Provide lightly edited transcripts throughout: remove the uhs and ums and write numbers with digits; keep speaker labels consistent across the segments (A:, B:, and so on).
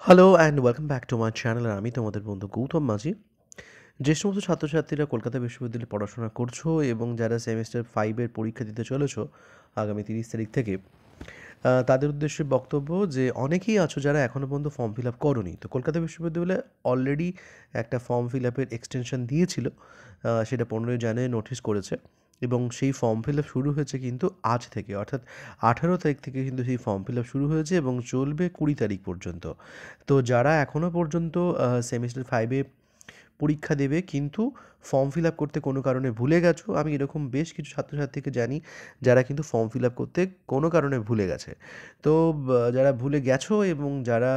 A: Hello and welcome back to my channel. আর আমি তোমাদের বন্ধু গৌতম মাঝি। যে সমস্ত ছাত্রছাত্রীরা কলকাতা বিশ্ববিদ্যালয়ে পড়াশোনা করছো এবং যারা সেমিস্টার 5 এর পরীক্ষা দিতে চলেছো আগামী 30 তারিখ থেকে, তাদের উদ্দেশ্যে বক্তব্য যে অনেকেই আছো যারা এখনও পর্যন্ত ফর্ম ফিল আপ করোনি। তো কলকাতা বিশ্ববিদ্যালয়ে অলরেডি একটা ফর্ম ফিল আপের এক্সটেনশন দিয়েছিল, সেটা 15ই জানুয়ারি নোটিশ করেছে এবং সেই ফর্ম ফিল আপ শুরু হয়েছে কিন্তু আজ থেকে, অর্থাৎ 18 তারিখ থেকে কিন্তু সেই ফর্ম ফিল আপ শুরু হয়েছে এবং চলবে 20 তারিখ পর্যন্ত। তো যারা এখনও পর্যন্ত সেমিস্টার 5-এ পরীক্ষা দেবে কিন্তু ফর্ম ফিল আপ করতে কোনো কারণে ভুলে গেছো, আমি এরকম বেশ কিছু ছাত্রছাত্রীকে জানি যারা কিন্তু ফর্ম ফিল আপ করতে কোনো কারণে ভুলে গেছে। তো যারা ভুলে গেছো এবং যারা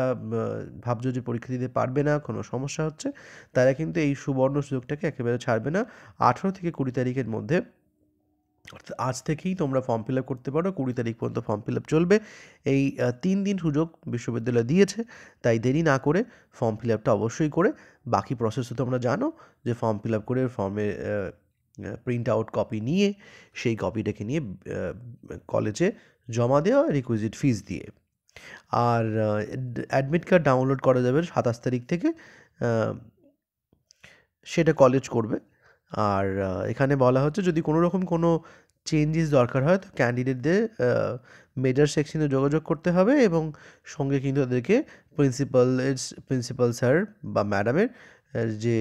A: ভাবছো যে পরীক্ষা দিতে পারবে না, কোনো সমস্যা হচ্ছে, তারা কিন্তু এই সুবর্ণ সুযোগটাকে একেবারে ছাড়বে না। 18 থেকে 20 তারিখের মধ্যে, অর্থাৎ আজ থেকেই তোমরা ফর্ম ফিল আপ করতে পারো। 20 তারিখ পর্যন্ত ফর্ম ফিল আপ চলবে। এই 3 দিন সুযোগ বিশ্ববিদ্যালয় দিয়েছে। তাই দেরি না করে ফর্ম ফিল আপটা অবশ্যই করে, বাকি প্রসেস তো তোমরা জানো, যে ফর্ম ফিল আপ করে ফর্মের প্রিন্ট আউট কপি নিয়ে সেই কপিটাকে নিয়ে কলেজে জমা দেওয়া রিকুইজিট ফিস দিয়ে। আর অ্যাডমিট কার্ড ডাউনলোড করা যাবে 27 তারিখ থেকে। আহ, সেটা কলেজ করবে। আর এখানে বলা হচ্ছে যদি কোনো রকম কোনো চেঞ্জেস দরকার হয় তো ক্যান্ডিডেটদের মেজর সেকশনে যোগাযোগ করতে হবে এবং সঙ্গে কিন্তু তাদেরকে প্রিন্সিপাল স্যার বা ম্যাডামের যে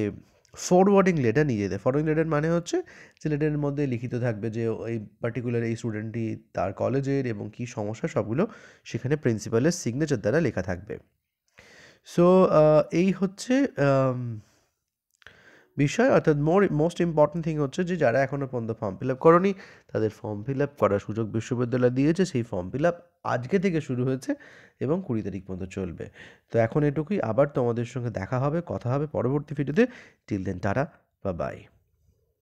A: ফরওয়ার্ডিং লেটার নিয়ে যেতে। ফরওয়ার্ডিং লেটার মানে হচ্ছে যে লেটারের মধ্যে লিখিত থাকবে যে এই পার্টিকুলার এই স্টুডেন্টটি তার কলেজের এবং কী সমস্যা সবগুলো সেখানে প্রিন্সিপালের সিগনেচার দ্বারা লেখা থাকবে। সো এই হচ্ছে বিষয়, অর্থাৎ মোস্ট ইম্পর্ট্যান্ট থিং হচ্ছে যে যারা এখনও পর্যন্ত ফর্ম ফিল আপ করনি তাদের ফর্ম ফিল আপ করার সুযোগ বিশ্ববিদ্যালয় দিয়েছে। সেই ফর্ম ফিল আপ আজকে থেকে শুরু হয়েছে এবং 20 তারিখ পর্যন্ত চলবে। তো এখন এটুকুই, আবার তোমাদের সঙ্গে দেখা হবে, কথা হবে পরবর্তী ভিডিওতে। টিল দেন টাটা, বা বাই।